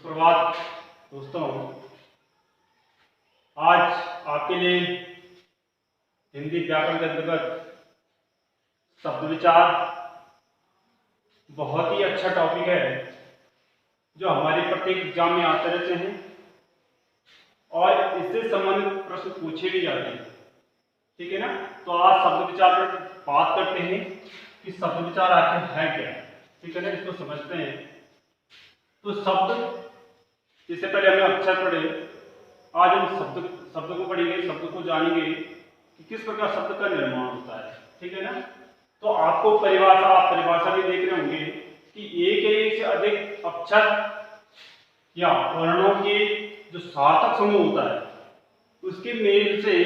सुप्रभात दोस्तों। आज आपके लिए हिंदी व्याकरण के अंतर्गत शब्द विचार बहुत ही अच्छा टॉपिक है जो हमारे प्रत्येक एग्जाम में आते रहते हैं और इससे संबंधित प्रश्न पूछे भी जाते हैं। ठीक है ना। तो आज शब्द विचार पर बात करते हैं कि शब्द विचार आखिर है क्या। ठीक है ना, इसको समझते हैं। तो शब्द, इससे पहले हमने अक्षर पढ़े, आज हम शब्द को पढ़ेंगे, शब्द को जानेंगे कि किस प्रकार शब्द का निर्माण होता है। ठीक है ना। तो आपको आप परिभाषा भी देख रहे होंगे कि एक या एक से अधिक अक्षर या वर्णों के जो सार्थक समूह होता है उसके मेल से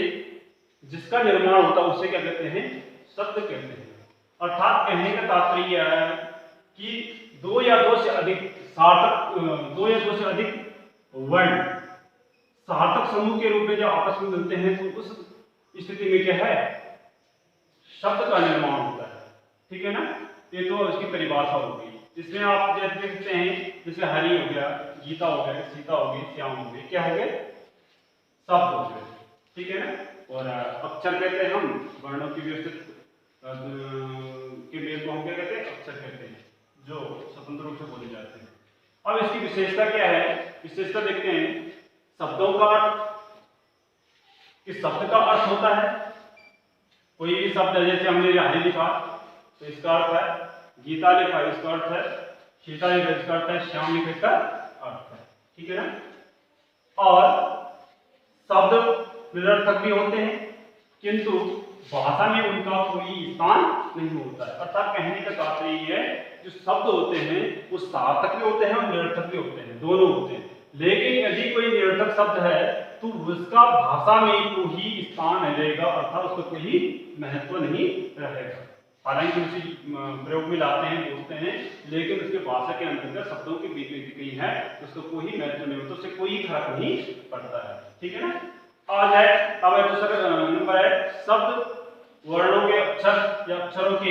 जिसका निर्माण होता है उसे क्या कहते हैं, शब्द कहते हैं। अर्थात कहने का तात्पर्य यह है कि दो या दो से अधिक वर्ण सार्थक समूह के रूप में जब आपस में मिलते हैं तो उस स्थिति में क्या है, शब्द का निर्माण होता है। ठीक है ना। ये तो इसकी परिभाषा हो गई। इसमें आप जैसे देखते हैं, जैसे हरि हो गया, गीता हो गया, सीता हो गई, श्याम हो गए, क्या हो गए, शब्द हो गए। ठीक है ना। और अक्षर कहते हैं हम वर्णों की व्यवस्थित के मेल को हम क्या कहते हैं, अक्षर कहते हैं, जो स्वतंत्र रूप से बोले जाते हैं। अब इसकी विशेषता क्या है, विशेषता देखते हैं। शब्दों का अर्थ, कि शब्द का अर्थ होता है कोई भी शब्द है, जैसे हमने हरि लिखा तो इसका अर्थ है, गीता लिखा इसका अर्थ है, सीता लिखा इसका अर्थ है, श्याम लिखा इसका अर्थ है। ठीक है ना। और शब्द निरर्थक भी होते हैं किंतु भाषा में उनका कोई स्थान नहीं होता है। अर्थात कहने का तात्पर्य ये है, जो शब्द होते हैं वो सार्थक भी होते हैं और निरर्थक भी होते हैं, दोनों होते हैं। लेकिन यदि कोई निरर्थक शब्द है तो उसका भाषा में कोई स्थान नहीं रहेगा, अर्थात उसका कोई महत्व नहीं रहेगा। हालांकि उसी प्रयोग में लाते हैं, बोलते हैं, लेकिन उसके भाषा के अंतर्गत शब्दों के बीच में कहीं है उसका कोई महत्व नहीं होता, उससे कोई फर्क नहीं पड़ता है। ठीक है ना। आज है, अब दूसरा नंबर है, शब्द वर्णों के अक्षर या अक्षरों के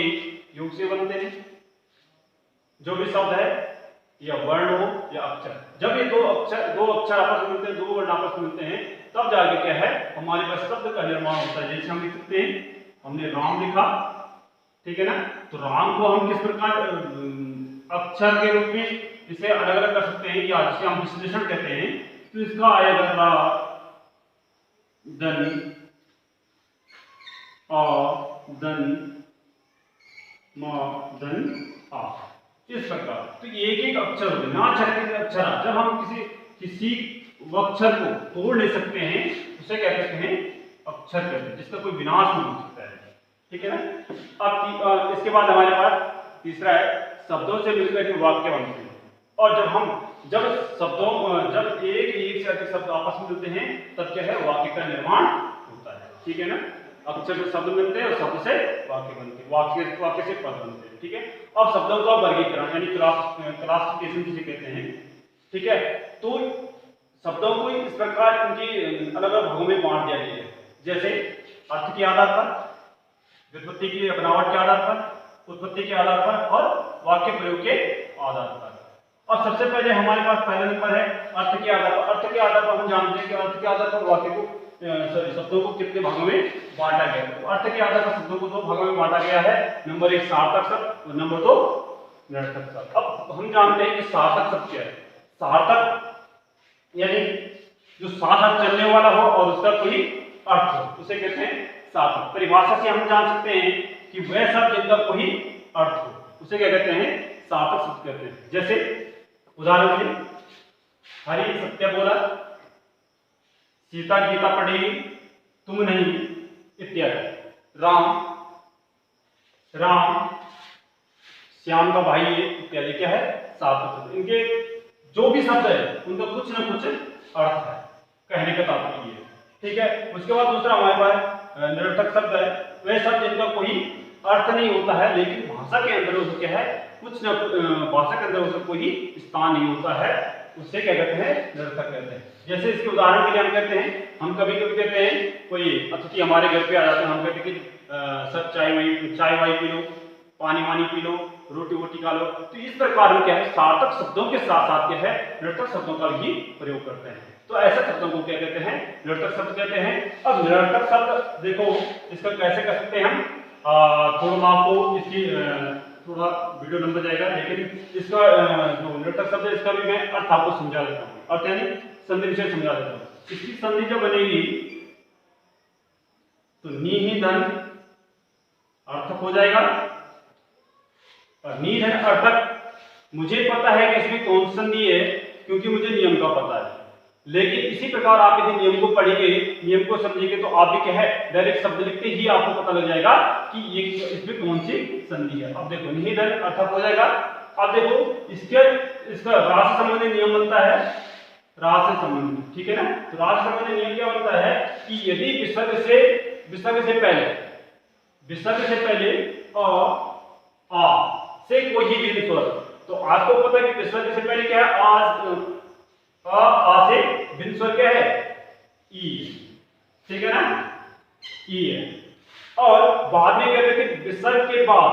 योग से बनते हैं। जो भी शब्द है या वर्ण हो या अक्षर, जब ये दो अक्षर आपस में मिलते हैं, दो वर्ण आपस में मिलते हैं, तब जाके क्या है, हमारे पास शब्द का निर्माण होता है। जैसे हम लिख सकते हैं, हमने राम लिखा, ठीक है ना। तो राम को हम किस प्रकार अक्षर के रूप में इसे अलग अलग कर सकते हैं, या जिसे हम विश्लेषण कहते हैं। तो इसका आएगा रा, दन, आ, दन, मा, दन, आ, इस प्रकार। तो एक एक अक्षर होते हैं ना, अक्षर। जब हम किसी अक्षर को तोड़ ले सकते हैं उसे क्या कहते हैं, अक्षर कहते हैं, जिसका कोई विनाश नहीं हो सकता है। ठीक है ना। अब इसके बाद हमारे पास तीसरा है, शब्दों से मिलकर वाक्य बनते हैं। और जब एक से अधिक शब्द आपस में मिलते हैं तब क्या है, वाक्य का निर्माण होता है। ठीक है ना। अक्षर से शब्द मिलते हैं और शब्द से वाक्य बनते हैं, वाक्य से पद बनते हैं। ठीक है। अब शब्दों का वर्गीकरण यानी क्लासिफिकेशन जिसे कहते हैं। ठीक है। तो शब्दों को इस प्रकार उनकी अलग अलग भागों में बांट दिया गया है। जैसे अर्थ के आधार पर, व्युत्पत्ति की बनावट के आधार पर, उत्पत्ति के आधार पर और वाक्य प्रयोग के आधार पर। और सबसे पहले हमारे पास पहला नंबर है अर्थ के आधार पर। अर्थ के आधार पर हम जानते हैं कि अर्थ के आधार पर वाक्य को शब्दों को कितने भागों में बांटा गया है। तो अर्थ के आधार पर शब्दों को दो भागों में बांटा गया है। नंबर 1 सार्थक शब्द और नंबर 2 निरर्थक शब्द। अब हम जानते हैं कि सार्थक शब्द क्या है। सार्थक यानी जो साथ साथ चलने वाला हो और उसका कोई अर्थ हो, उसे कहते हैं सार्थक। परिभाषा से हम जान सकते हैं कि वह शब्द जिसका कोई अर्थ हो उसे क्या कहते हैं, सार्थक शब्द कहते हैं। जैसे उदाहरण के लिए, हरि सत्य बोला, सीता गीता पढ़ेगी, तुम नहीं, इत्यादि। राम श्याम का भाई है, इत्यादि। क्या है, सार्थक शब्द। इनके जो भी शब्द है उनका कुछ ना कुछ अर्थ है, कहने का तात्पर्य है। ठीक है। उसके बाद दूसरा हमारे पास निरर्थक शब्द है। वह शब्द जिनका कोई अर्थ नहीं होता है लेकिन भाषा के अंदर उसको क्या है, कुछ न भाषा के अंदर उसका कोई स्थान नहीं होता है, उससे क्या कहते हैं, निरर्थक कहते हैं। जैसे इसके उदाहरण के लिए हम कहते हैं, हम कभी कभी कहते हैं, कोई अतिथि हमारे घर पे आ जाते हैं, हम कहते हैं कि सर चाय वाई पी लो, पानी वानी पी लो, रोटी वोटी खा लो। तो इस प्रकार में क्या है, सार्थक शब्दों के साथ साथ क्या है, निरर्थक शब्दों का भी प्रयोग करते हैं। तो ऐसे शब्दों को क्या कहते हैं, निरर्थक शब्द कहते हैं। अब निरर्थक शब्द देखो इसका कैसे कर सकते हैं हम, थोड़ा मैं आपको इसकी थोड़ा वीडियो लंबा जाएगा, लेकिन इसका जो निरर्थक शब्द है इसका भी मैं अर्थ आपको समझा देता हूँ, अर्थ यानी संधि विषय समझा देता हूँ। इसकी संधि जो बनेगी तो नी ही धन अर्थक हो जाएगा, और नी धन अर्थक मुझे पता है कि इसमें कौन सी संधि है क्योंकि मुझे नियम का पता है। लेकिन इसी प्रकार आप यदि नियम को पढ़ेंगे, नियम को समझेंगे, तो आप भी क्या है, डायरेक्ट शब्द लिखते ही आपको पता लग जाएगा कि ये इसमें कौन सी संधि है। अब देखो नी धन अर्थक हो जाएगा। अब देखो इसका रास से संबंधित नियम बनता है, रास से संबंधित, ठीक है ना। तो रास से संबंधित नियम क्या बनता है कि यदि विसर्ग से पहले आ से कोई ही भिन्न स्वर, तो आपको पता है कि विसर्ग से पहले क्या है, आ से भिन्न स्वर क्या है, ई, ठीक है ना, ई है। और बाद में कहते हैं कि विसर्ग के बाद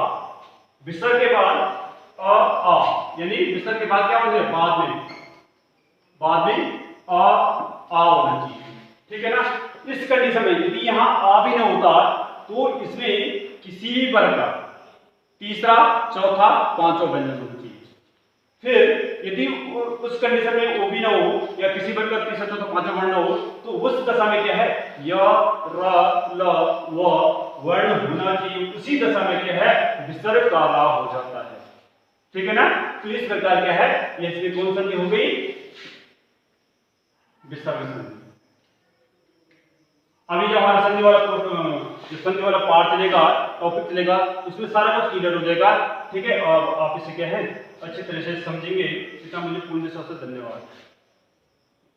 आ यानी विसर्ग के बाद क्या होना है, बाद में आ होना चाहिए, ठीक है ना। इस कंडीशन में यदि यहां आ भी ना होता तो इसमें किसी भी वर्ग का तीसरा, चौथा, पांचवा व्यंजन होना चाहिए। फिर यदि उस कंडीशन में ओ भी ना हो या किसी वर्ग का तीसरा, चौथा, पांचवा वर्ण ना हो, तो उस दशा में क्या है, य, र, ल, व वर्ण होना चाहिए। उसी दशा में क्या है, विसर्ग काला हो जाता है, ठीक है ना। तो इस प्रकार क्या है, ये इसमें कौन संधि हो गई, विसर्ग संधि। अभी जो हमारा संधि वाला पार्ट चलेगा, टॉपिक चलेगा, उसमें सारा कुछ क्लियर हो जाएगा, ठीक है। और आप इसे क्या है अच्छी तरह से समझेंगे। इतना मुझे पूर्ण विश्वास है। धन्यवाद।